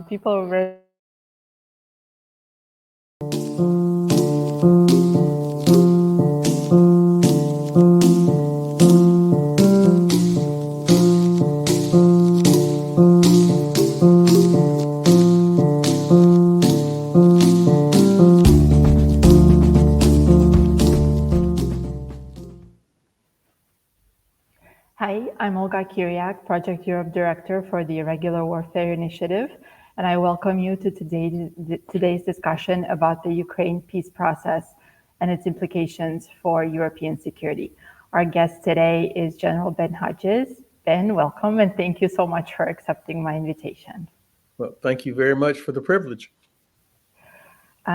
People were Hi, I'm Olga Chiriac, Project Europe Director for the Irregular Warfare Initiative, and I welcome you to today's discussion about the Ukraine peace process and its implications for European security. Our guest today is General Ben Hodges. Ben, welcome, and thank you so much for accepting my invitation. Well, thank you very much for the privilege.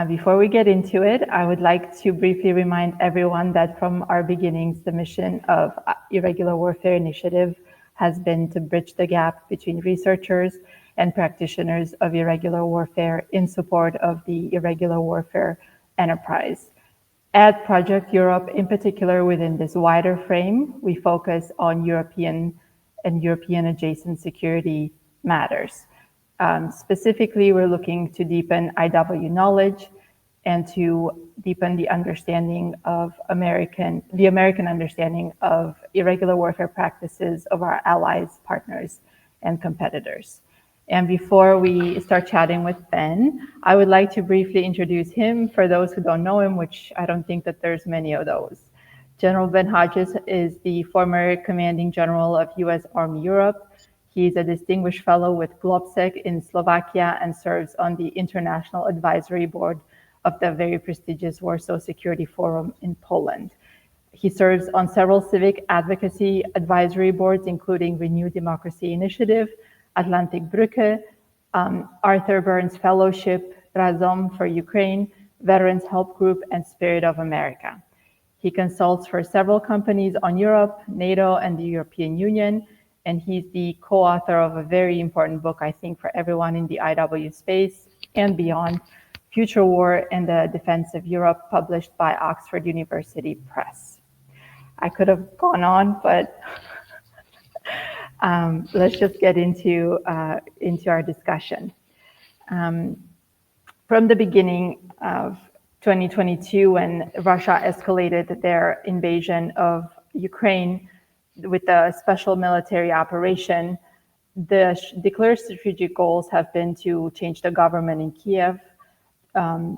Before we get into it, I would like to briefly remind everyone that from our beginnings, the mission of Irregular Warfare Initiative has been to bridge the gap between researchers and practitioners of irregular warfare in support of the irregular warfare enterprise. At Project Europe, in particular within this wider frame, we focus on European and European adjacent security matters. Specifically, we're looking to deepen IW knowledge and to deepen the understanding of the American understanding of irregular warfare practices of our allies, partners, and competitors. And before we start chatting with Ben, I would like to briefly introduce him for those who don't know him, which I don't think that there's many of those. General Ben Hodges is the former Commanding General of U.S. Army Europe. He's a distinguished fellow with GlobSec in Slovakia and serves on the International Advisory Board of the very prestigious Warsaw Security Forum in Poland. He serves on several civic advocacy advisory boards, including Renew Democracy Initiative, Atlantic Brücke, Arthur Burns Fellowship, Razom for Ukraine, Veterans Help Group, and Spirit of America. He consults for several companies on Europe, NATO, and the European Union, and he's the co-author of a very important book, I think, for everyone in the IW space and beyond, Future War and the Defense of Europe, published by Oxford University Press. I could have gone on, but let's just get into our discussion. From the beginning of 2022, when Russia escalated their invasion of Ukraine with a special military operation, the declared strategic goals have been to change the government in Kiev, to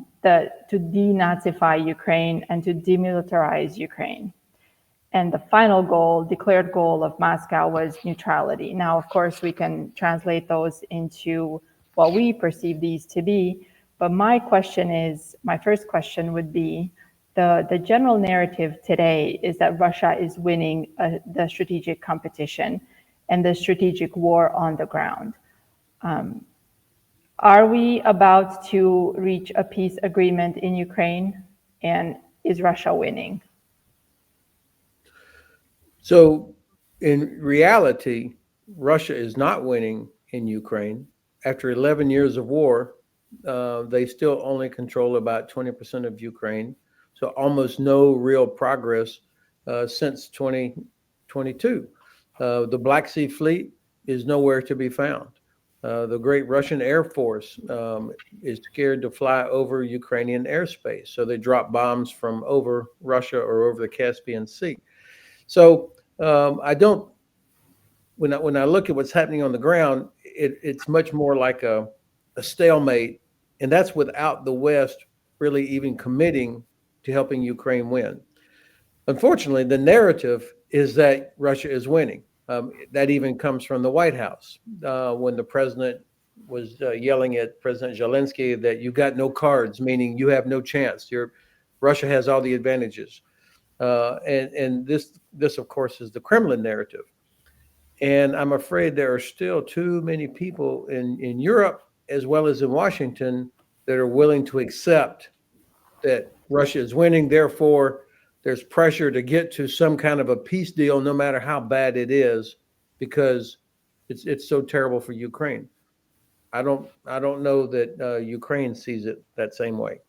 denazify Ukraine, and to demilitarize Ukraine. And the final goal, declared goal of Moscow, was neutrality. Now, of course, we can translate those into what we perceive these to be. But my first question would be, the general narrative today is that Russia is winning the strategic competition and the strategic war on the ground. Are we about to reach a peace agreement in Ukraine? And is Russia winning? So in reality, Russia is not winning in Ukraine. After 11 years of war, they still only control about 20% of Ukraine. So almost no real progress since 2022. The Black Sea Fleet is nowhere to be found. The great Russian Air Force is scared to fly over Ukrainian airspace. So they drop bombs from over Russia or over the Caspian Sea. So when I look at what's happening on the ground, it's much more like a stalemate. And that's without the West really even committing to helping Ukraine win. Unfortunately, the narrative is that Russia is winning. That even comes from the White House when the president was yelling at President Zelensky that you got no cards, meaning you have no chance. Russia has all the advantages. And this, of course, is the Kremlin narrative. And I'm afraid there are still too many people in Europe as well as in Washington that are willing to accept that Russia is winning. Therefore, there's pressure to get to some kind of a peace deal, no matter how bad it is, because it's so terrible for Ukraine. I don't know that Ukraine sees it that same way.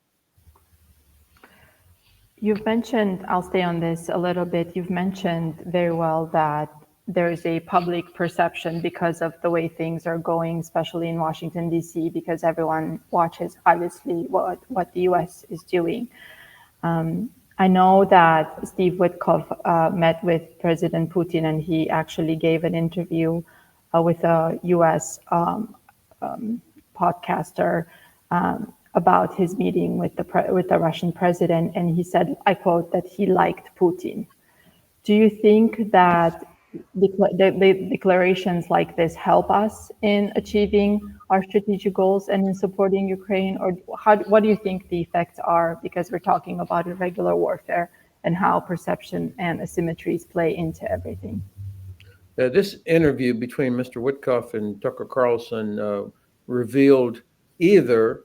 You've mentioned, I'll stay on this a little bit. You've mentioned very well that there's a public perception because of the way things are going, especially in Washington, D.C., because everyone watches, obviously, what the U.S. is doing. I know that Steve Witkoff met with President Putin, and he actually gave an interview with a U.S. Podcaster about his meeting with the Russian president, and he said, I quote, that he liked Putin. Do you think that the declarations like this help us in achieving our strategic goals and in supporting Ukraine? Or what do you think the effects are? Because we're talking about irregular warfare and how perception and asymmetries play into everything. This interview between Mr. Witkoff and Tucker Carlson revealed either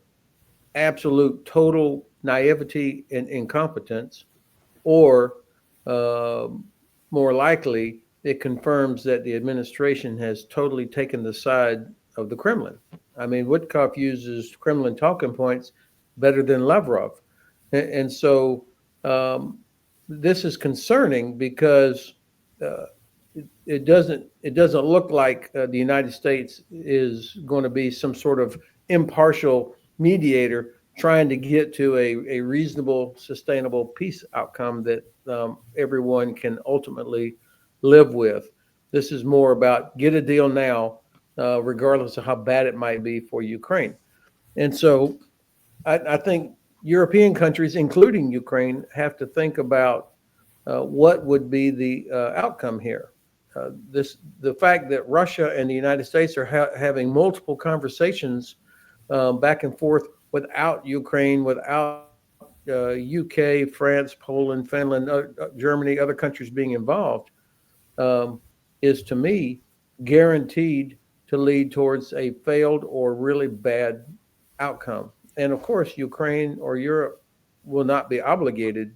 absolute total naivety and incompetence, or more likely, it confirms that the administration has totally taken the side of the Kremlin. I mean, Witkoff uses Kremlin talking points better than Lavrov. And so this is concerning because it doesn't look like the United States is going to be some sort of impartial mediator trying to get to a reasonable, sustainable peace outcome that everyone can ultimately live with. This is more about get a deal now, regardless of how bad it might be for Ukraine. And so I think European countries, including Ukraine, have to think about what would be the outcome here. The fact that Russia and the United States are having multiple conversations back and forth without Ukraine, without UK, France, Poland, Finland, Germany, other countries being involved, is to me guaranteed to lead towards a failed or really bad outcome. And of course, Ukraine or Europe will not be obligated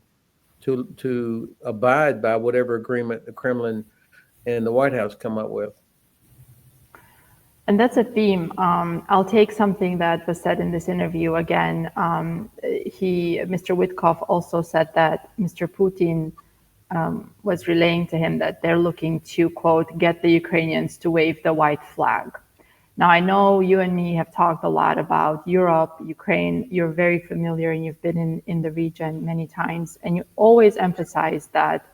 to abide by whatever agreement the Kremlin and the White House come up with. And that's a theme. I'll take something that was said in this interview again. Mr. Witkoff also said that Mr. Putin was relaying to him that they're looking to, quote, get the Ukrainians to wave the white flag. Now, I know you and me have talked a lot about Europe, Ukraine. You're very familiar and you've been in the region many times. And you always emphasize that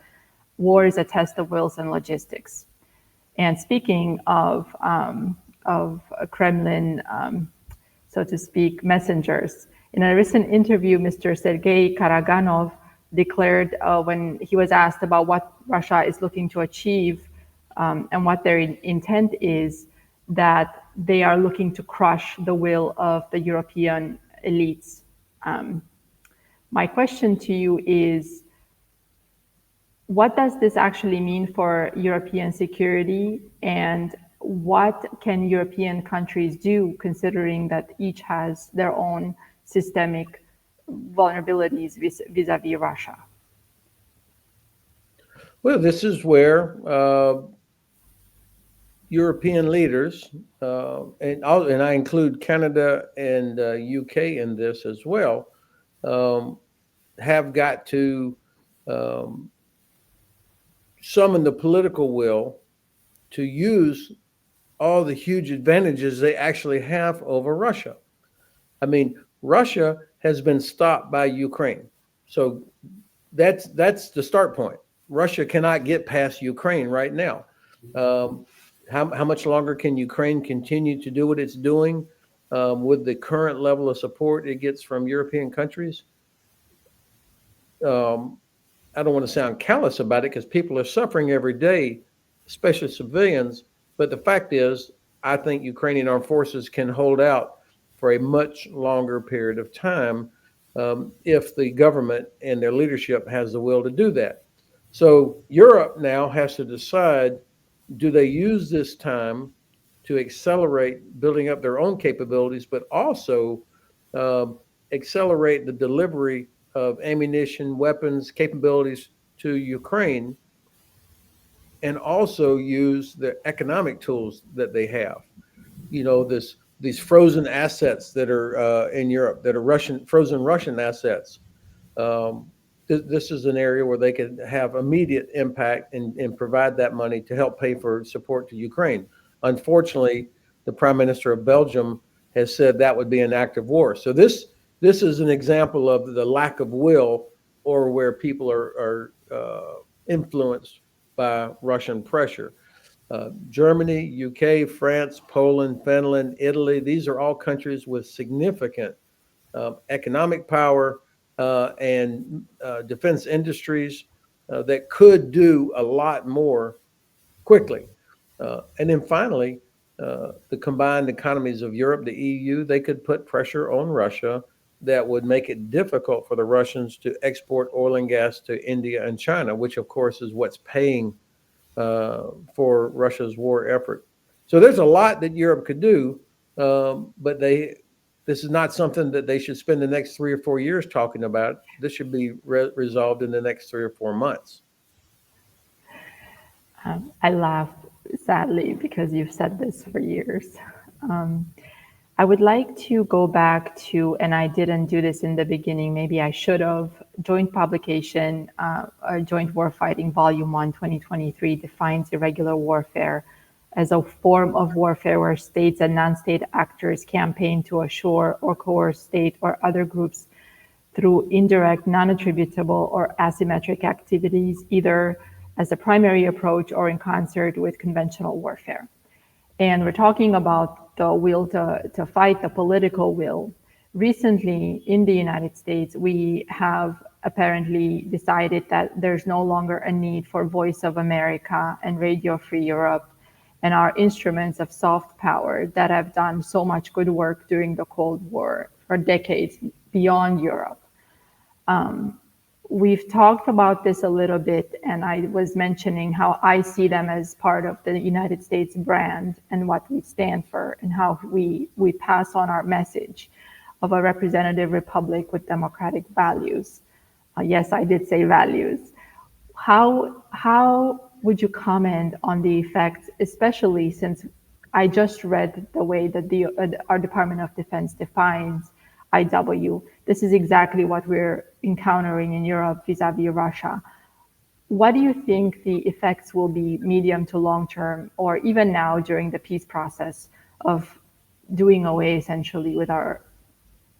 war is a test of wills and logistics. And speaking of Kremlin, so to speak, messengers, in a recent interview, Mr. Sergei Karaganov declared when he was asked about what Russia is looking to achieve and what their intent is, that they are looking to crush the will of the European elites. My question to you is, what does this actually mean for European security, and what can European countries do, considering that each has their own systemic vulnerabilities vis-a-vis Russia? Well, this is where European leaders, and I include Canada and UK in this as well, have got to summon the political will to use all the huge advantages they actually have over Russia. I mean, Russia has been stopped by Ukraine. So that's the start point. Russia cannot get past Ukraine right now. How much longer can Ukraine continue to do what it's doing with the current level of support it gets from European countries? I don't want to sound callous about it because people are suffering every day, especially civilians. But the fact is, I think Ukrainian armed forces can hold out for a much longer period of time if the government and their leadership has the will to do that. So Europe now has to decide, do they use this time to accelerate building up their own capabilities, but also accelerate the delivery of ammunition, weapons, capabilities to Ukraine, and also use the economic tools that they have. You know, these frozen assets that are in Europe, that are frozen Russian assets, this is an area where they could have immediate impact and provide that money to help pay for support to Ukraine. Unfortunately, the Prime Minister of Belgium has said that would be an act of war. So this is an example of the lack of will, or where people are influenced by Russian pressure. Germany, UK, France, Poland, Finland, Italy, these are all countries with significant economic power and defense industries that could do a lot more quickly. And then finally, the combined economies of Europe, the EU, they could put pressure on Russia that would make it difficult for the Russians to export oil and gas to India and China, which of course is what's paying for Russia's war effort. So there's a lot that Europe could do, but this is not something that they should spend the next 3 or 4 years talking about. This should be resolved in the next 3 or 4 months. I laugh sadly because you've said this for years. I would like to go back to, and I didn't do this in the beginning, maybe I should have, joint publication, Joint Warfighting Volume 1, 2023 defines irregular warfare as a form of warfare where states and non-state actors campaign to assure or coerce state or other groups through indirect, non-attributable or asymmetric activities, either as a primary approach or in concert with conventional warfare. And we're talking about the will to fight, the political will. Recently, in the United States, we have apparently decided that there's no longer a need for Voice of America and Radio Free Europe and our instruments of soft power that have done so much good work during the Cold War for decades beyond Europe. We've talked about this a little bit, and I was mentioning how I see them as part of the United States brand and what we stand for, and how we pass on our message of a representative republic with democratic values. Yes, I did say values. How would you comment on the effects, especially since I just read the way that our Department of Defense defines IW? This is exactly what we're encountering in Europe vis-a-vis Russia. What do you think the effects will be medium to long term, or even now during the peace process, of doing away essentially with our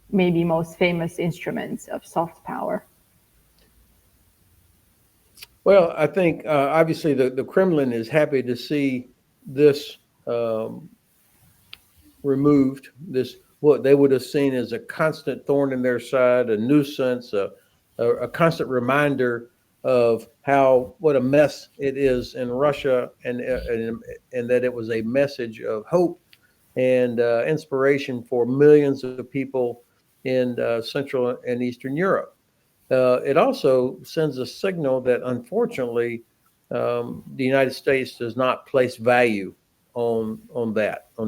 maybe most famous instruments of soft power? Well, I think obviously the Kremlin is happy to see this removed, this what they would have seen as a constant thorn in their side, a nuisance, a constant reminder of what a mess it is in Russia, and that it was a message of hope and inspiration for millions of people in Central and Eastern Europe. It also sends a signal that, unfortunately, the United States does not place value on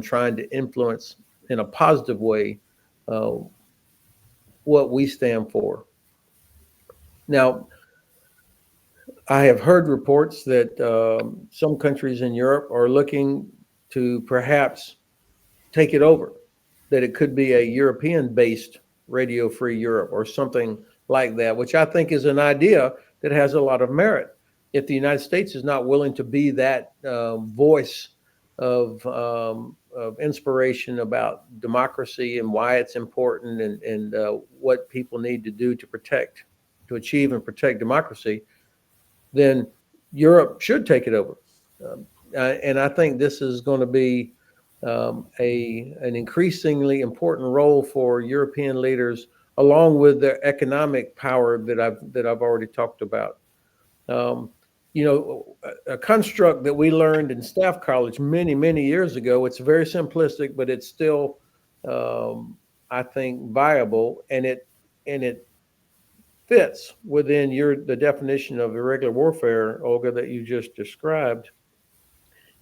trying to influence in a positive way what we stand for. Now, I have heard reports that some countries in Europe are looking to perhaps take it over, that it could be a European-based Radio Free Europe or something like that, which I think is an idea that has a lot of merit. If the United States is not willing to be that voice of inspiration about democracy and why it's important, and what people need to do to achieve and protect democracy, then Europe should take it over. And I think this is going to be an increasingly important role for European leaders, along with their economic power that I've already talked about. A construct that we learned in Staff College many years ago. It's very simplistic, but it's still, I think, viable, and it fits within the definition of irregular warfare, Olga, that you just described.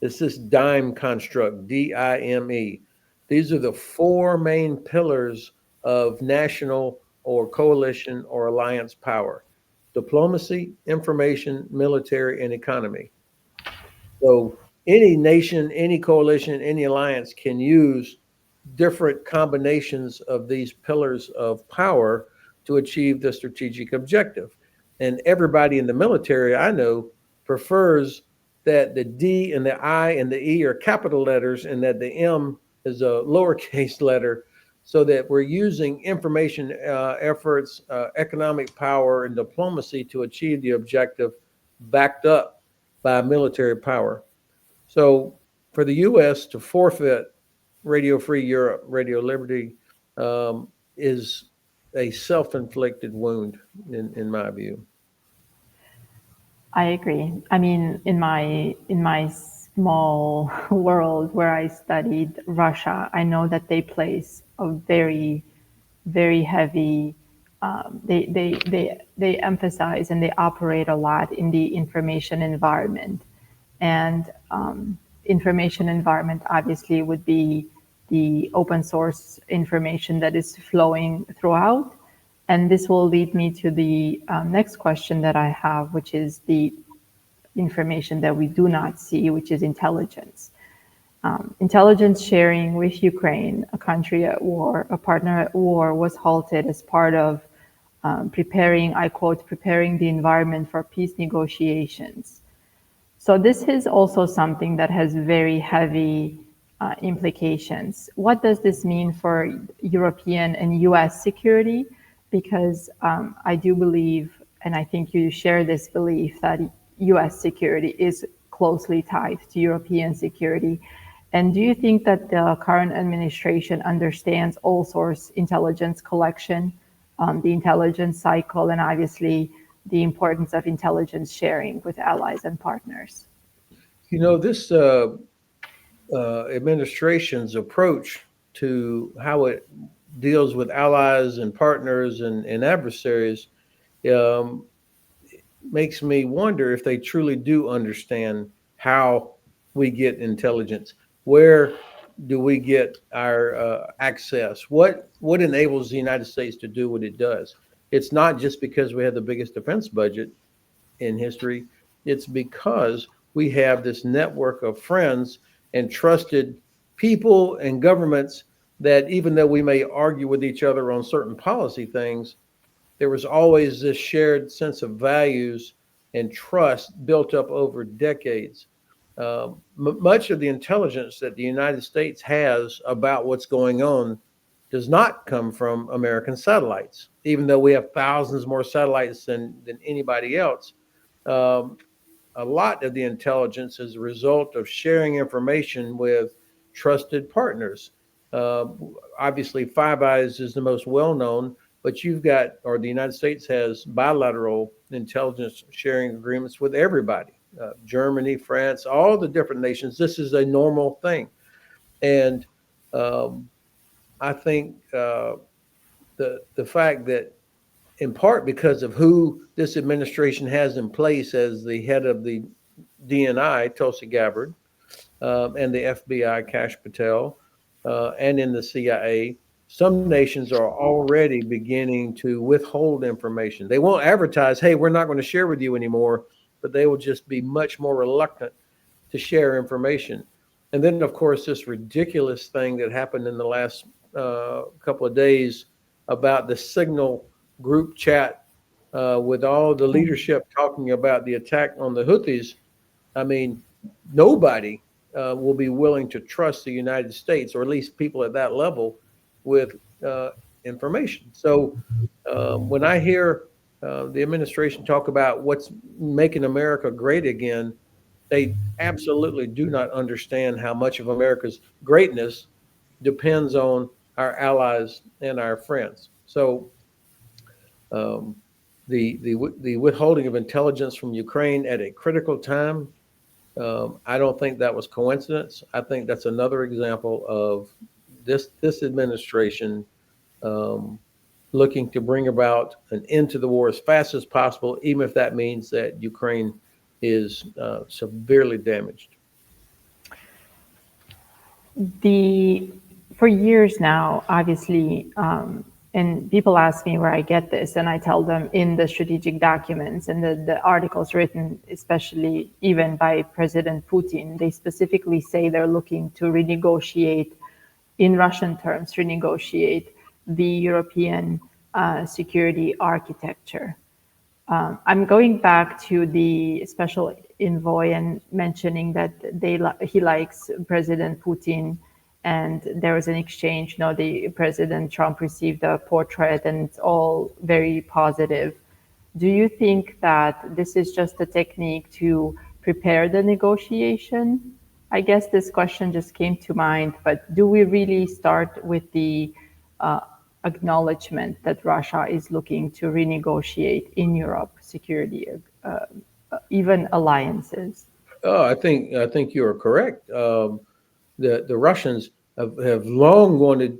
It's this DIME construct, DIME. These are the 4 main pillars of national or coalition or alliance power: diplomacy, information, military, and economy. So any nation, any coalition, any alliance can use different combinations of these pillars of power to achieve the strategic objective. And everybody in the military I know prefers that the D and the I and the E are capital letters and that the M is a lowercase letter, so that we're using information efforts, economic power, and diplomacy to achieve the objective backed up by military power. So for the U.S. to forfeit Radio Free Europe, Radio Liberty, is a self-inflicted wound, in my view. I agree. I mean, in my small world where I studied Russia, I know that they place a very, very heavy. They emphasize and they operate a lot in the information environment, and information environment obviously would be the open source information that is flowing throughout. And this will lead me to the next question that I have, which is the information that we do not see, which is intelligence. Intelligence sharing with Ukraine, a country at war, a partner at war, was halted as part of preparing, I quote, preparing the environment for peace negotiations. So this is also something that has very heavy implications. What does this mean for European and U.S. security? Because I do believe, and I think you share this belief, that U.S. security is closely tied to European security. And do you think that the current administration understands all source intelligence collection, the intelligence cycle, and obviously the importance of intelligence sharing with allies and partners? This administration's approach to how it deals with allies and partners and adversaries makes me wonder if they truly do understand how we get intelligence. Where do we get our access? What enables the United States to do what it does? It's not just because we have the biggest defense budget in history. It's because we have this network of friends and trusted people and governments that, even though we may argue with each other on certain policy things, there was always this shared sense of values and trust built up over decades. Much of the intelligence that the United States has about what's going on does not come from American satellites, even though we have thousands more satellites than anybody else. A lot of the intelligence is a result of sharing information with trusted partners. Obviously, Five Eyes is the most well-known, but you've got, or the United States has, bilateral intelligence sharing agreements with everybody. Germany, France, all the different nations. This is a normal thing. And I think the fact that, in part because of who this administration has in place as the head of the DNI, Tulsi Gabbard, and the FBI, Kash Patel, and in the CIA, some nations are already beginning to withhold information. They won't advertise, hey, we're not going to share with you anymore, but they will just be much more reluctant to share information. And then, of course, this ridiculous thing that happened in the last couple of days about the Signal group chat with all the leadership talking about the attack on the Houthis. I mean, nobody will be willing to trust the United States, or at least people at that level, with information. So when I hear the administration talk about what's making America great again, they absolutely do not understand how much of America's greatness depends on our allies and our friends. So the withholding of intelligence from Ukraine at a critical time, I don't think that was coincidence. I think that's another example of this administration looking to bring about an end to the war as fast as possible, even if that means that Ukraine is severely damaged. For years now, obviously, and people ask me where I get this, and I tell them in the strategic documents and the articles written, especially even by President Putin, they specifically say they're looking to renegotiate, in Russian terms, renegotiate the European security architecture. I'm going back to the special envoy and mentioning that he likes President Putin, and there was an exchange. The President Trump received a portrait, and it's all very positive. Do you think that this is just a technique to prepare the negotiation? I guess this question just came to mind, but do we really start with the uh, acknowledgement that Russia is looking to renegotiate in Europe security, even alliances? Oh, I think you are correct. The Russians have long wanted,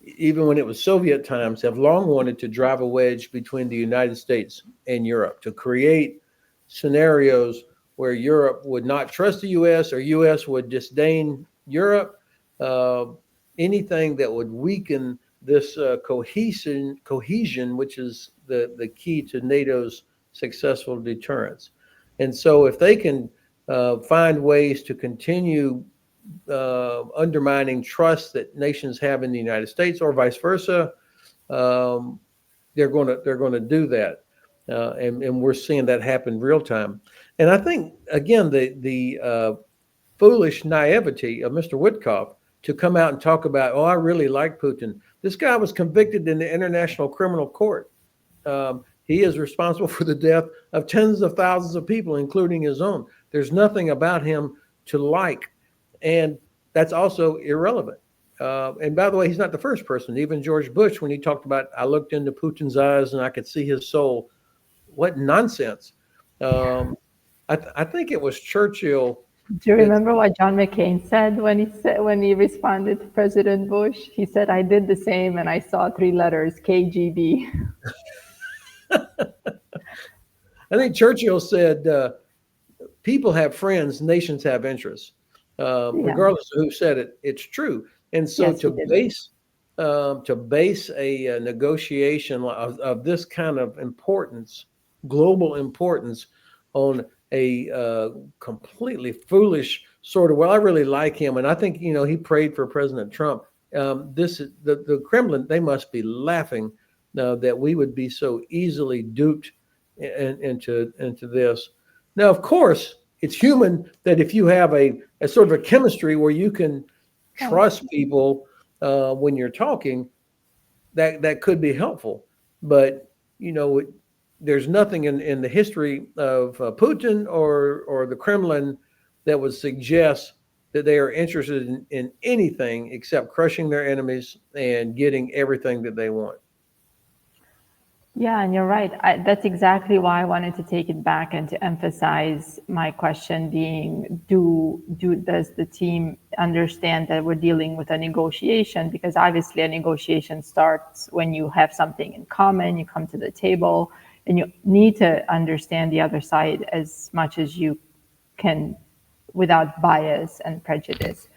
even when it was Soviet times, have long wanted to drive a wedge between the United States and Europe to create scenarios where Europe would not trust the U.S. or U.S. would disdain Europe. Uh, Anything that would weaken this cohesion, which is the key to NATO's successful deterrence. And so, if they can find ways to continue undermining trust that nations have in the United States, or vice versa, um, they're going to do that, and we're seeing that happen real time. And I think again the foolish naivety of Mr. Witkoff to come out and talk about, oh, I really like Putin. This guy was convicted in the International Criminal Court. He is responsible for the death of tens of thousands of people, including his own. There's nothing about him to like, and that's also irrelevant. And by the way, he's not the first person. Even George Bush, when he talked about, I looked into Putin's eyes and I could see his soul. What nonsense! Um, I think it was Churchill Do you that remember what John McCain said when he responded to President Bush? He said, "I did the same, and I saw three letters KGB." I think Churchill said, "People have friends, nations have interests." Yeah. Regardless of who said it, it's true. And so Yes, he to did. base a negotiation of this kind of importance, global importance, on a completely foolish sort of, well, I really like him, and I think he prayed for President Trump. This is the Kremlin. They must be laughing that we would be so easily duped into this. Now, of course, it's human that if you have a sort of a chemistry where you can Oh, trust people when you're talking, that could be helpful. But there's nothing in the history of Putin or the Kremlin that would suggest that they are interested in anything except crushing their enemies and getting everything that they want. yeah, and you're right. That's exactly why I wanted to take it back and to emphasize my question being, does the team understand that we're dealing with a negotiation? Because obviously a negotiation starts when you have something in common, you come to the table, and you need to understand the other side as much as you can without bias and prejudice.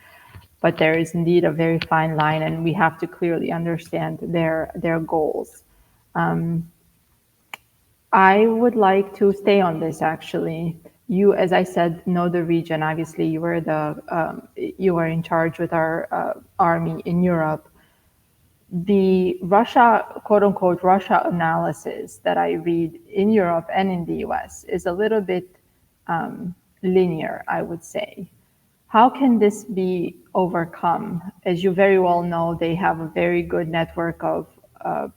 But there is indeed a very fine line, and we have to clearly understand their goals. I would like to stay on this actually. You, as I said, know the region. Obviously, you were in charge with our army in Europe. The Russia, quote unquote, Russia analysis that I read in Europe and in the US is a little bit linear, I would say. How can this be overcome? As you very well know, they have a very good network of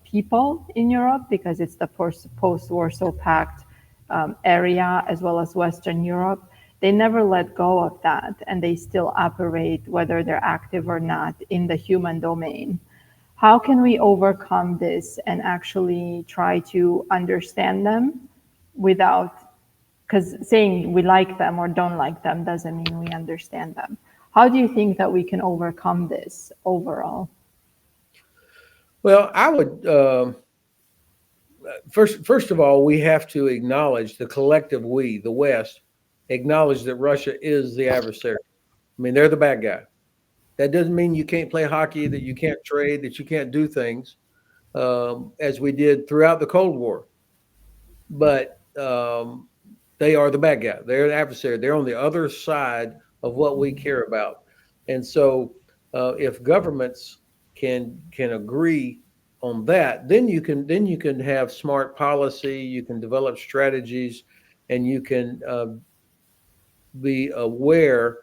people in Europe because it's the post-Warsaw Pact area as well as Western Europe. They never let go of that, and they still operate, whether they're active or not, in the human domain. How can we overcome this and actually try to understand them without, because saying we like them or don't like them doesn't mean we understand them. How do you think that we can overcome this overall? Well, I would first of all, we have to acknowledge the collective we, the West, acknowledge that Russia is the adversary. I mean, they're the bad guy. That doesn't mean you can't play hockey, that you can't trade, that you can't do things as we did throughout the Cold War. But they are the bad guy. They're the adversary. They're on the other side of what we care about. And so, if governments can agree that, then you can have smart policy, you can develop strategies, and you can be aware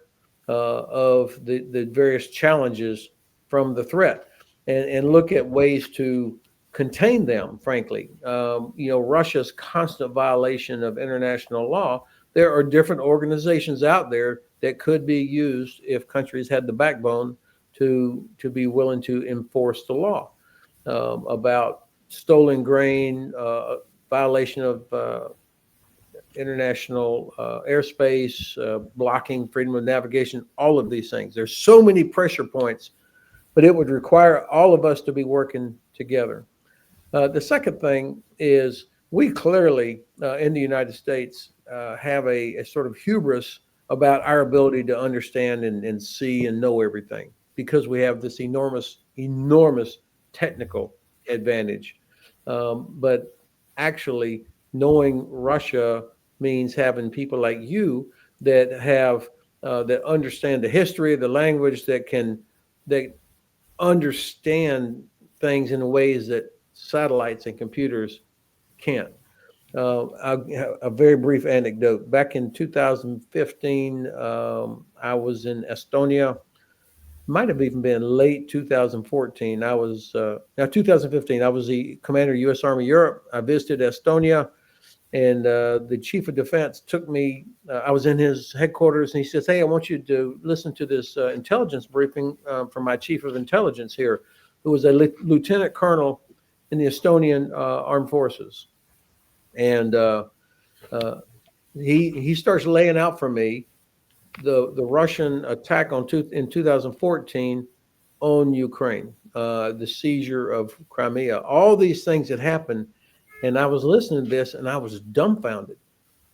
of the various challenges from the threat, and look at ways to contain them, frankly. Russia's constant violation of international law, there are different organizations out there that could be used if countries had the backbone to be willing to enforce the law, about stolen grain, violation of international airspace, blocking freedom of navigation, all of these things. There's so many pressure points, but it would require all of us to be working together. The second thing is we clearly in the United States have a sort of hubris about our ability to understand and see and know everything, because we have this enormous technical advantage. But actually, knowing Russia means having people like you that have that understand the history, the language, that understand things in ways that satellites and computers can't. A very brief anecdote. Back in 2015, I was in Estonia. Might have even been late 2014. I was now 2015. I was the commander of U.S. Army Europe. I visited Estonia, and the chief of defense took me. I was in his headquarters, and he says, "Hey, I want you to listen to this intelligence briefing from my chief of intelligence here, who was a lieutenant colonel in the Estonian armed forces." And he starts laying out for me the Russian attack in 2014 on Ukraine, the seizure of Crimea, all these things that happened. And I was listening to this and I was dumbfounded.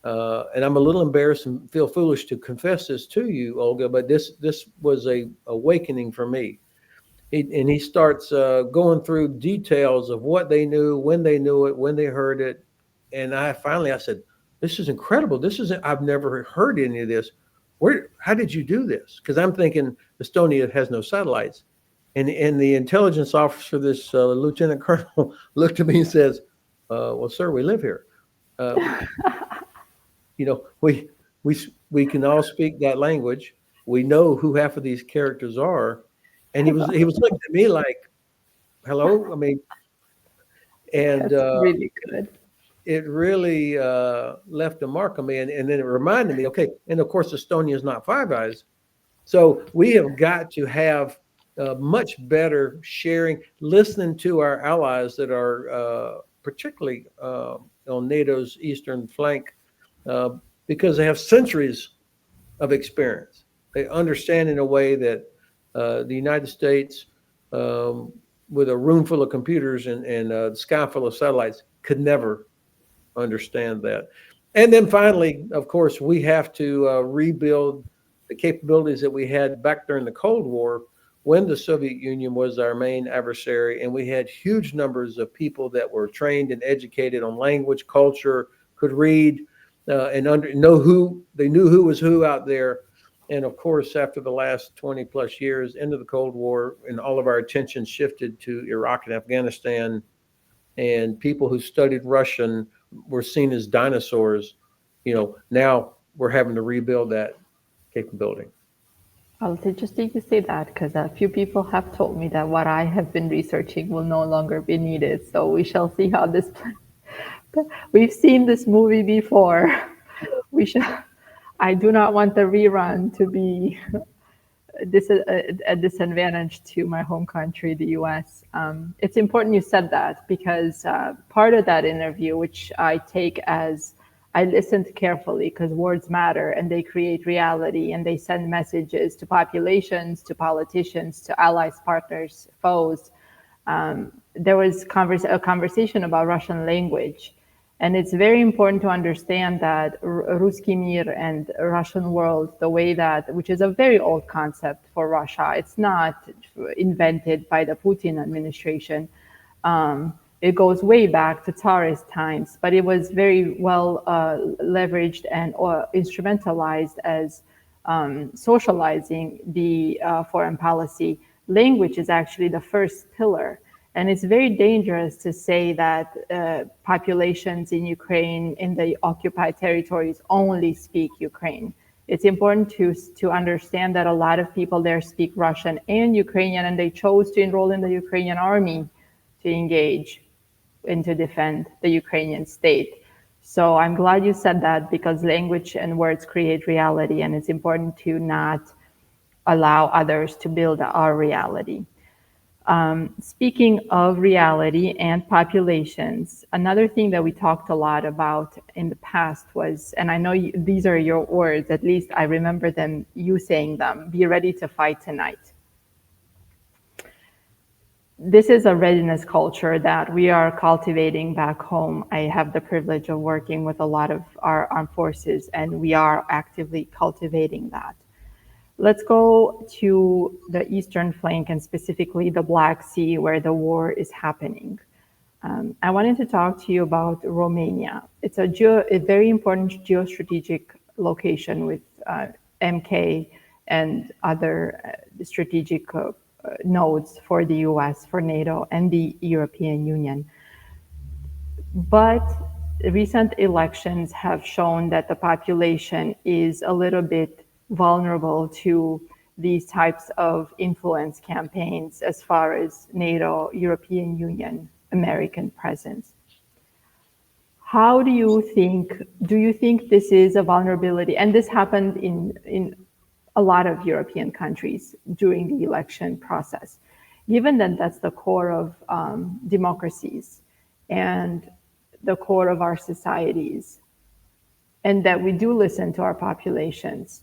And I'm a little embarrassed and feel foolish to confess this to you, Olga, but this was a awakening for me. He starts going through details of what they knew, when they knew it, when they heard it. And I said, "This is incredible. I've never heard any of this. How did you do this?" Because I'm thinking Estonia has no satellites. And the intelligence officer, this lieutenant colonel, looked at me and says, "Well, sir, we live here. We can all speak that language. We know who half of these characters are." And he was looking at me like, "Hello?" I mean, and That's really good. it really left a mark on me. And then it reminded me, okay, and of course, Estonia is not Five Eyes. So we have got to have much better sharing, listening to our allies that are particularly on NATO's eastern flank, because they have centuries of experience. They understand in a way that the United States, with a room full of computers and a sky full of satellites, could never understand that. And then finally, of course, we have to rebuild the capabilities that we had back during the Cold War, when the Soviet Union was our main adversary, and we had huge numbers of people that were trained and educated on language, culture, could read and know who they knew who was who out there. And of course, after the last 20 plus years into the Cold War, and all of our attention shifted to Iraq and Afghanistan, and people who studied Russian were seen as dinosaurs. Now we're having to rebuild that capability. Well, it's interesting you say that, because a few people have told me that what I have been researching will no longer be needed. So we shall see how this plays. We've seen this movie before. I do not want the rerun to be a disadvantage to my home country, the U.S. It's important you said that, because part of that interview, which I take as I listened carefully, because words matter and they create reality and they send messages to populations, to politicians, to allies, partners, foes. There was a conversation about Russian language. And it's very important to understand that Ruski Mir and Russian world, the way that, which is a very old concept for Russia, it's not invented by the Putin administration. It goes way back to Tsarist times, but it was very well leveraged and instrumentalized as socializing the foreign policy. Language is actually the first pillar. And it's very dangerous to say that populations in Ukraine, in the occupied territories, only speak Ukraine. It's important to understand that a lot of people there speak Russian and Ukrainian, and they chose to enroll in the Ukrainian army to engage and to defend the Ukrainian state. So I'm glad you said that, because language and words create reality, and it's important to not allow others to build our reality. Speaking of reality and populations, another thing that we talked a lot about in the past was, and I know these are your words, at least I remember them, you saying them, be ready to fight tonight. This is a readiness culture that we are cultivating back home. I have the privilege of working with a lot of our armed forces, and we are actively cultivating that. Let's go to the eastern flank, and specifically the Black Sea, where the war is happening. I wanted to talk to you about Romania. It's a very important geostrategic location with MK and other strategic nodes for the U.S., for NATO, and the European Union. But recent elections have shown that the population is a little bit vulnerable to these types of influence campaigns as far as NATO, European Union, American presence. How do you think this is a vulnerability? And this happened in a lot of European countries during the election process. Given that that's the core of democracies and the core of our societies, and that we do listen to our populations,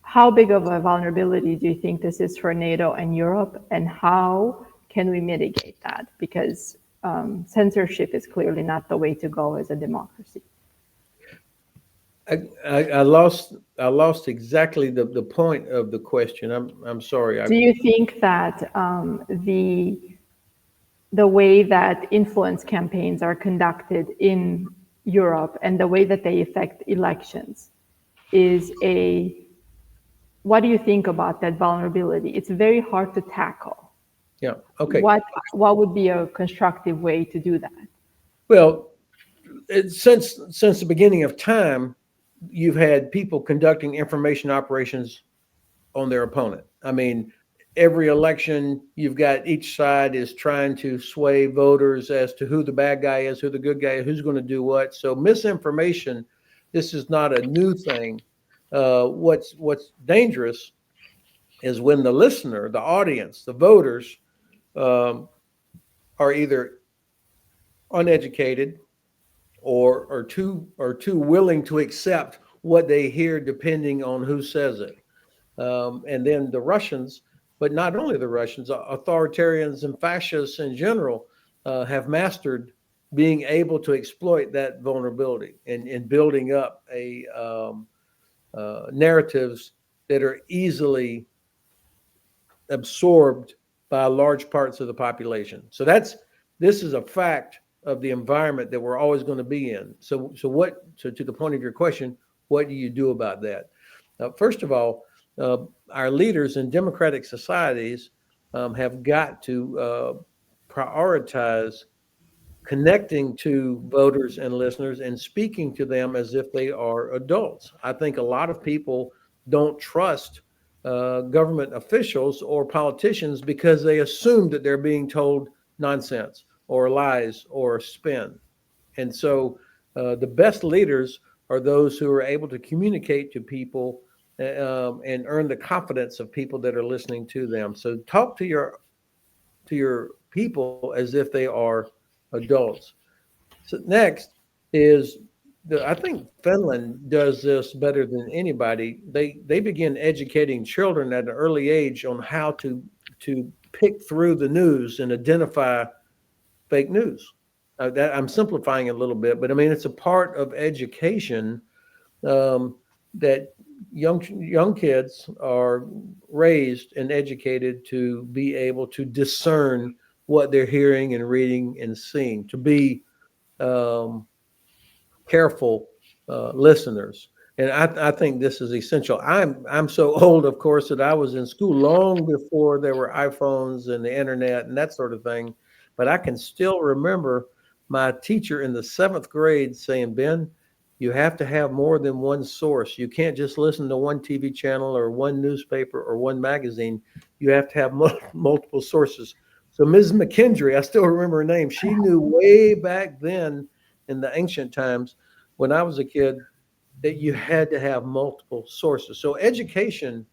how big of a vulnerability do you think this is for NATO and Europe, and how can we mitigate that? Because censorship is clearly not the way to go as a democracy. I lost exactly the point of the question. I'm sorry. Do you think that the way that influence campaigns are conducted in Europe and the way that they affect elections is what do you think about that vulnerability? It's very hard to tackle. Yeah. Okay. What would be a constructive way to do that? Well, since the beginning of time, you've had people conducting information operations on their opponent. I mean, every election, you've got each side is trying to sway voters as to who the bad guy is, who the good guy is, who's going to do what. So misinformation, this is not a new thing. What's dangerous is when the listener, the audience, the voters are either uneducated or too willing to accept what they hear, depending on who says it. And then the Russians, but not only the Russians, authoritarians and fascists in general have mastered being able to exploit that vulnerability and building up narratives that are easily absorbed by large parts of the population. So this is a fact of the environment that we're always going to be in. So to the point of your question, what do you do about that? First of all, our leaders in democratic societies have got to prioritize connecting to voters and listeners and speaking to them as if they are adults. I think a lot of people don't trust government officials or politicians because they assume that they're being told nonsense or lies or spin. And so the best leaders are those who are able to communicate to people and earn the confidence of people that are listening to them. So talk to your people as if they are adults. So next is I think Finland does this better than anybody. They begin educating children at an early age on how to pick through the news and identify fake news. I'm simplifying it a little bit, but I mean it's a part of education that young kids are raised and educated to be able to discern what they're hearing and reading and seeing, to be careful listeners. And I think this is essential. I'm so old, of course, that I was in school long before there were iPhones and the internet and that sort of thing. But I can still remember my teacher in the 7th grade saying, Ben, you have to have more than one source. You can't just listen to one TV channel or one newspaper or one magazine. You have to have multiple sources. So Ms. McKendry, I still remember her name. She knew way back then in the ancient times when I was a kid that you had to have multiple sources. So education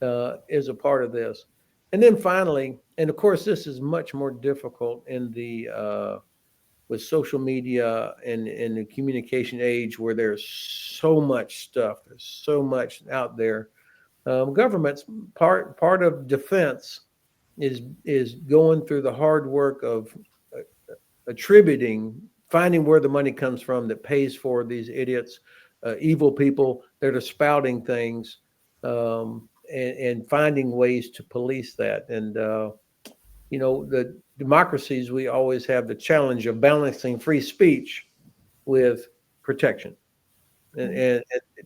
is a part of this. And then finally, and of course, this is much more difficult in the with social media and in the communication age where there's so much stuff, there's so much out there. Government's part of defense is going through the hard work of attributing, finding where the money comes from that pays for these idiots, evil people that are spouting things, and finding ways to police that. And the democracies, we always have the challenge of balancing free speech with protection. And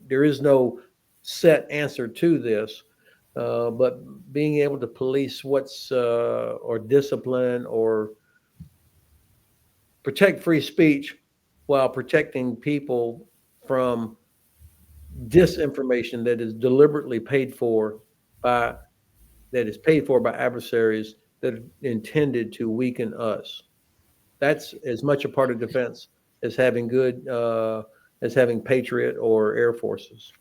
there is no set answer to this, but being able to police or discipline or protect free speech while protecting people from disinformation that is deliberately paid for by adversaries that are intended to weaken us. That's as much a part of defense as having Patriot or Air Forces.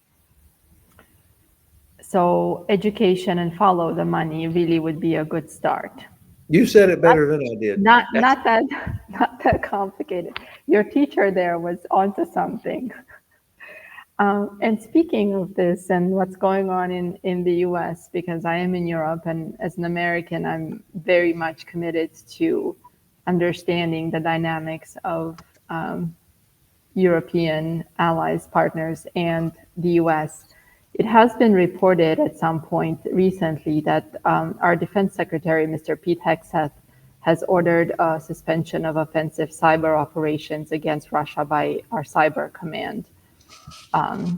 So education and follow the money really would be a good start. You said it better than I did. Not that complicated. Your teacher there was onto something. And speaking of this and what's going on in the U.S., because I am in Europe, and as an American, I'm very much committed to understanding the dynamics of European allies, partners, and the U.S. It has been reported at some point recently that our Defense Secretary, Mr. Pete Hegseth, has ordered a suspension of offensive cyber operations against Russia by our cyber command.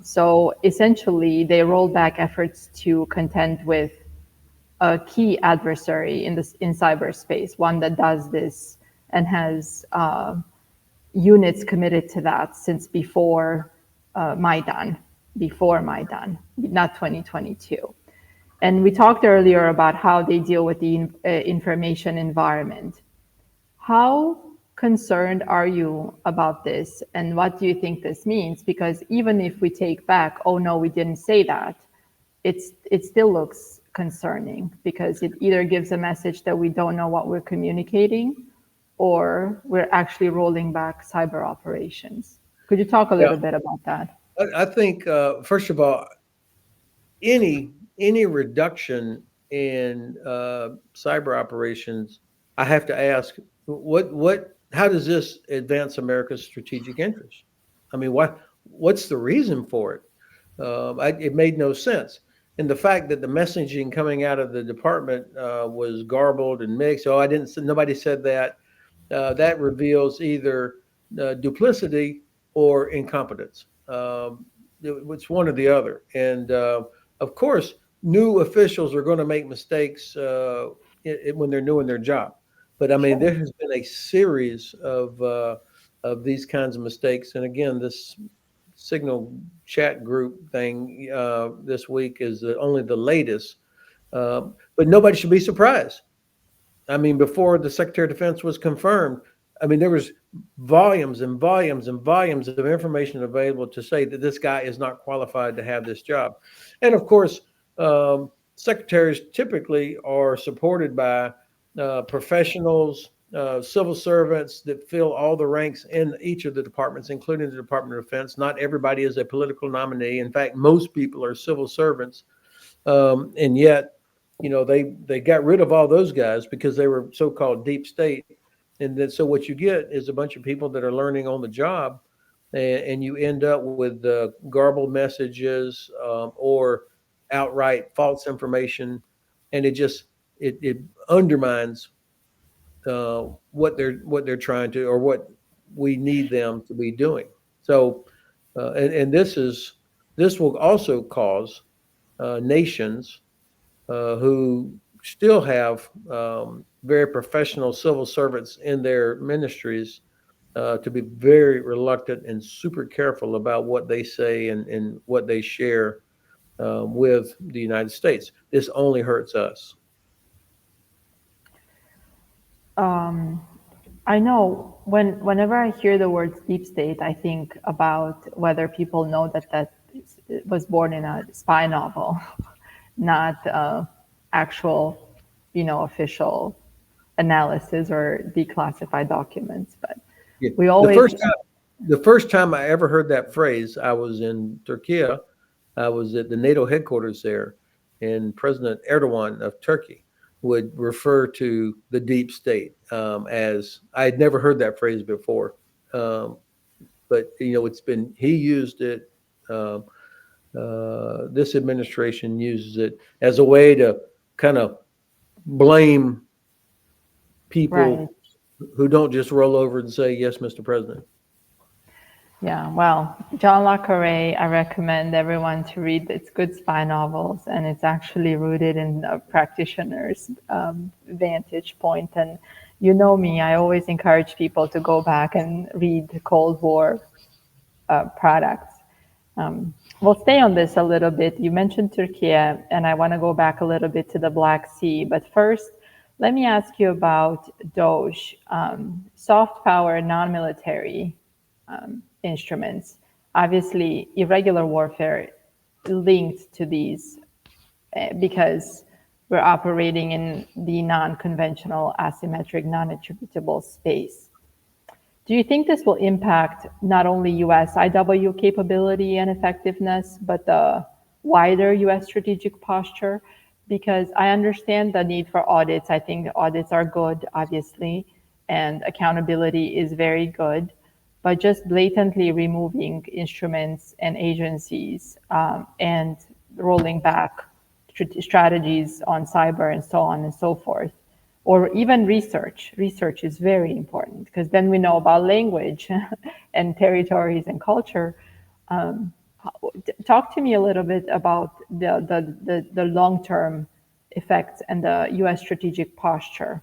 So essentially, they rolled back efforts to contend with a key adversary in cyberspace, one that does this and has units committed to that since before Maidan, not 2022. And we talked earlier about how they deal with the information environment. How concerned are you about this, and what do you think this means? Because even if we take back, oh no, we didn't say that, it still looks concerning, because it either gives a message that we don't know what we're communicating, or we're actually rolling back cyber operations. Could you talk a little bit about that? I think first of all, any reduction in cyber operations, I have to ask, how does this advance America's strategic interest? I mean, what's the reason for it? It made no sense. And the fact that the messaging coming out of the department was garbled and mixed. Oh, nobody said that. That reveals either duplicity or incompetence. It's one or the other. And of course, new officials are going to make mistakes when they're doing their job. But I mean, there has been a series of these kinds of mistakes. And again, this Signal chat group thing this week is only the latest. But nobody should be surprised. I mean, before the Secretary of Defense was confirmed, I mean, there was volumes and volumes and volumes of information available to say that this guy is not qualified to have this job. And of course, secretaries typically are supported by professionals, civil servants that fill all the ranks in each of the departments, including the Department of Defense. Not everybody is a political nominee. In fact, most people are civil servants. And yet, they got rid of all those guys because they were so-called deep state. And then, so what you get is a bunch of people that are learning on the job, and you end up with garbled messages or outright false information, and it undermines what they're trying to, or what we need them to be doing. So, and this will also cause nations who still have very professional civil servants in their ministries to be very reluctant and super careful about what they say and what they share with the United States. This only hurts us. I know whenever I hear the words deep state, I think about whether people know that was born in a spy novel, not actual, official analysis or declassified documents. But Yeah. we always, The first time I ever heard that phrase, I was in Turkey. I was at the NATO headquarters there, and President Erdogan of Turkey would refer to the deep state as I had never heard that phrase before, but he used it. This administration uses it as a way to kind of blame people right. who don't just roll over and say, "Yes, Mr. President." Yeah, well, John le Carré, I recommend everyone to read. It's good spy novels, and it's actually rooted in a practitioner's vantage point. And you know me, I always encourage people to go back and read the Cold War products. We'll stay on this a little bit. You mentioned Turkey, and I want to go back a little bit to the Black Sea. But first, let me ask you about DOGE, soft power, non-military instruments. Obviously, irregular warfare linked to these because we're operating in the non-conventional, asymmetric, non-attributable space. Do you think this will impact not only U.S. IW capability and effectiveness, but the wider U.S. strategic posture? Because I understand the need for audits. I think audits are good, obviously, and accountability is very good. But just blatantly removing instruments and agencies and rolling back strategies on cyber and so on and so forth, or even research. Research is very important because then we know about language and territories and culture. Talk to me a little bit about the long-term effects and the U.S. strategic posture,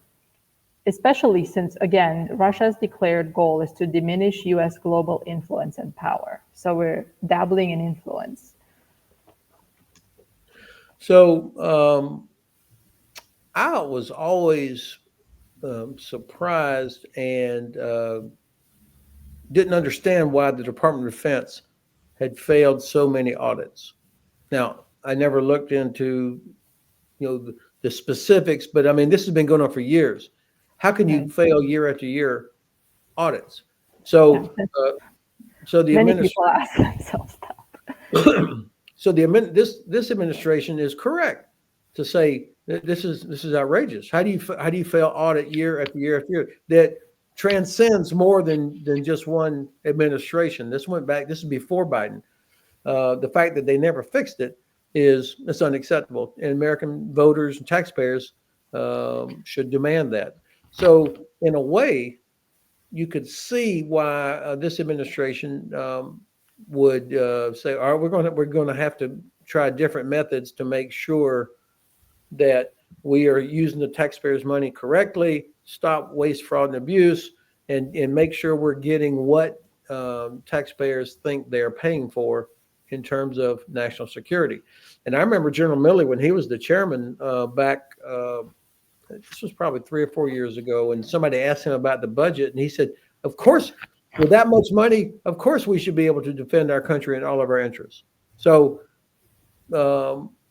especially since, again, Russia's declared goal is to diminish U.S. global influence and power. So we're dabbling in influence. So I was always surprised and didn't understand why the Department of Defense had failed so many audits. Now, I never looked into the specifics, but I mean, this has been going on for years. How can you fail year after year audits? So, so the many people ask themselves that. So this administration is correct to say that this is outrageous. How do you fail audit year after year after year? That transcends more than just one administration. This went back. This is before Biden. The fact that they never fixed it's unacceptable, and American voters and taxpayers should demand that. So in a way, you could see why this administration would say, "All right, we're going to have to try different methods to make sure that we are using the taxpayers' money correctly, stop waste, fraud, and abuse, and make sure we're getting what taxpayers think they're paying for in terms of national security." And I remember General Milley when he was the chairman back. This was probably 3 or 4 years ago, and somebody asked him about the budget, and he said, "Of course, with that much money, of course we should be able to defend our country and all of our interests." So,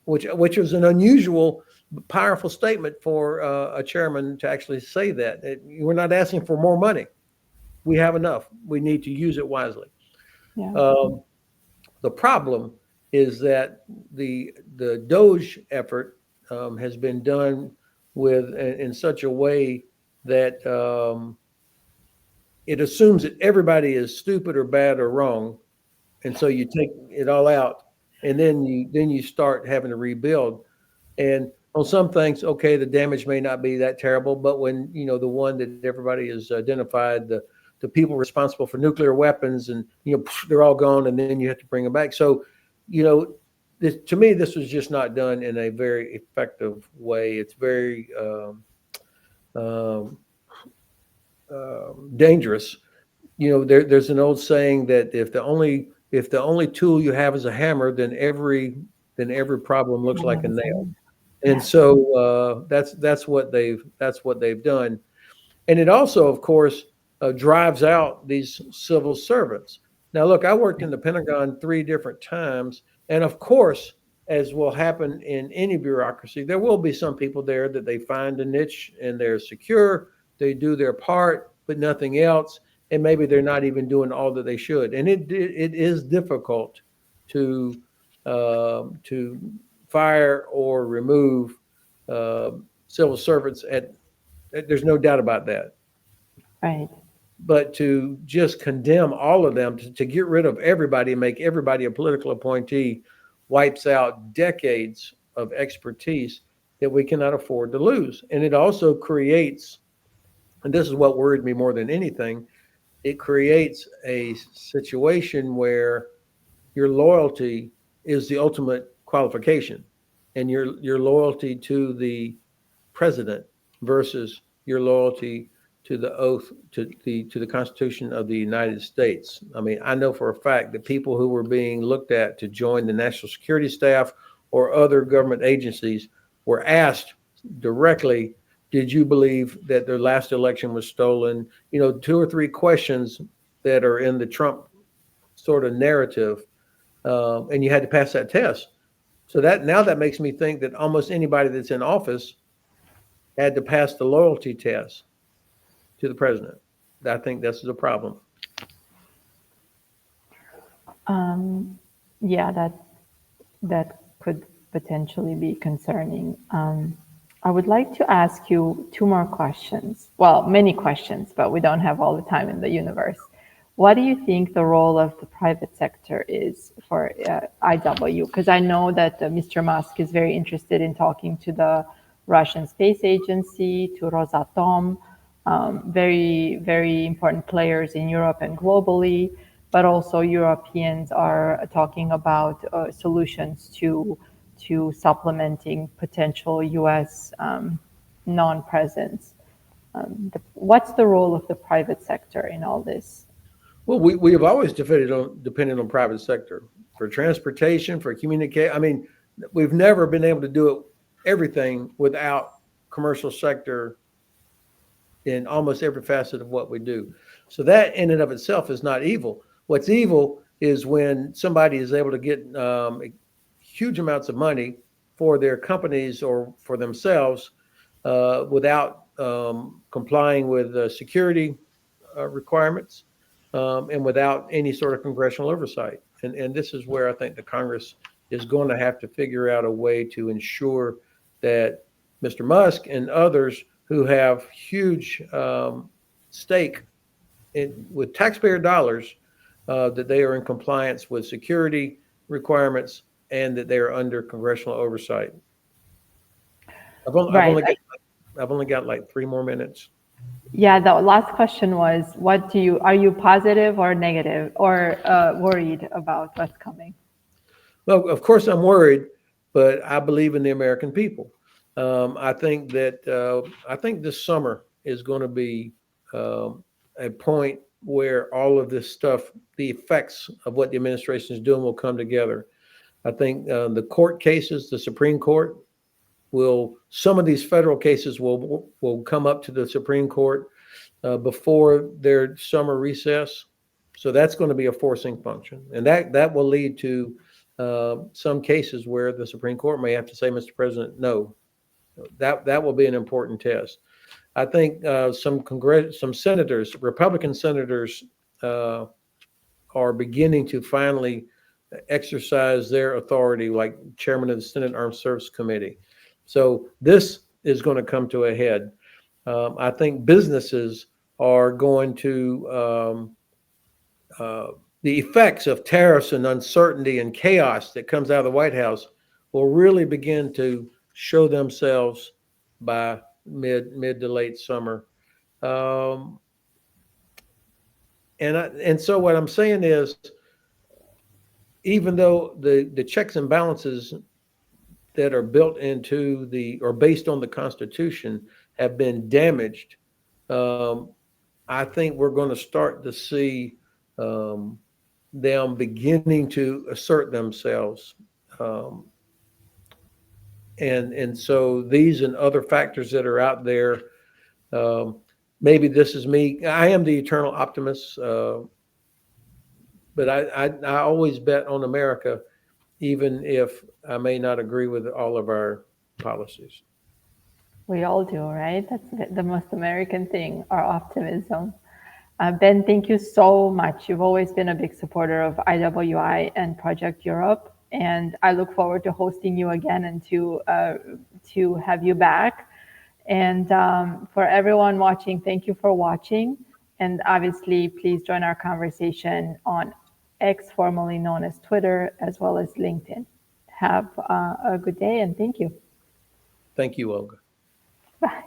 which was an unusual, powerful statement for a chairman to actually say that. We're not asking for more money. We have enough. We need to use it wisely. Yeah. The problem is that the DOGE effort has been done in such a way that it assumes that everybody is stupid or bad or wrong, and so you take it all out, and then you start having to rebuild. And on some things, okay, the damage may not be that terrible, but when the one that everybody has identified, the people responsible for nuclear weapons, and they're all gone, and then you have to bring them back. So to me, this was just not done in a very effective way. It's very um, dangerous. There's an old saying that if the only tool you have is a hammer, then every problem looks like a nail. And Yeah. so that's what they've done. And it also, of course, drives out these civil servants. Now, look, I worked in the Pentagon 3 different times, and of course, as will happen in any bureaucracy, there will be some people there that they find a niche and they're secure. They do their part, but nothing else, and maybe they're not even doing all that they should. And it is difficult to to fire or remove uh, civil servants. There's no doubt about that. Right. But to just condemn all of them, to get rid of everybody and make everybody a political appointee, wipes out decades of expertise that we cannot afford to lose. And it also creates, and this is what worried me more than anything, it creates a situation where your loyalty is the ultimate qualification, and your loyalty to the president versus your loyalty to the oath to the Constitution of the United States. I mean, I know for a fact that people who were being looked at to join the national security staff or other government agencies were asked directly, did you believe that their last election was stolen? 2 or 3 questions that are in the Trump sort of narrative, and you had to pass that test. So that makes me think that almost anybody that's in office had to pass the loyalty test to the president. I think this is a problem. Yeah, that could potentially be concerning. I would like to ask you 2 more questions. Well, many questions, but we don't have all the time in the universe. What do you think the role of the private sector is for IW? Because I know that Mr. Musk is very interested in talking to the Russian Space Agency, to Rosatom, very, very important players in Europe and globally, but also Europeans are talking about solutions to supplementing potential U.S. Non-presence. What's the role of the private sector in all this? Well, we have always depended on private sector for transportation, for communicate. I mean, we've never been able to do everything without commercial sector in almost every facet of what we do. So that in and of itself is not evil. What's evil is when somebody is able to get huge amounts of money for their companies or for themselves without complying with security requirements and without any sort of congressional oversight. And this is where I think the Congress is going to have to figure out a way to ensure that Mr. Musk and others who have huge stake with taxpayer dollars, that they are in compliance with security requirements and that they are under congressional oversight. I've only got like 3 more minutes. Yeah, the last question was, are you positive or negative or worried about what's coming? Well, of course I'm worried, but I believe in the American people. I think this summer is going to be a point where all of this stuff, the effects of what the administration is doing, will come together. I think the court cases, the Supreme Court some of these federal cases will come up to the Supreme Court before their summer recess. So that's going to be a forcing function, and that will lead to some cases where the Supreme Court may have to say, Mr. President, no. That will be an important test. I think some senators, Republican senators, are beginning to finally exercise their authority, like chairman of the Senate Armed Services Committee. So this is going to come to a head. I think businesses are going to the effects of tariffs and uncertainty and chaos that comes out of the White House will really begin to show themselves by mid to late summer. And so what I'm saying is, even though the checks and balances that are built into or based on the Constitution have been damaged, I think we're going to start to see them beginning to assert themselves. Um, and so these and other factors that are out there, maybe this is me. I am the eternal optimist, but I always bet on America, even if I may not agree with all of our policies. We all do, right? That's the most American thing, our optimism. Ben, thank you so much. You've always been a big supporter of IWI and Project Europe, and I look forward to hosting you again and to have you back. And for everyone watching, thank you for watching. And obviously, please join our conversation on X, formerly known as Twitter, as well as LinkedIn. Have a good day, and thank you. Thank you, Olga. Bye.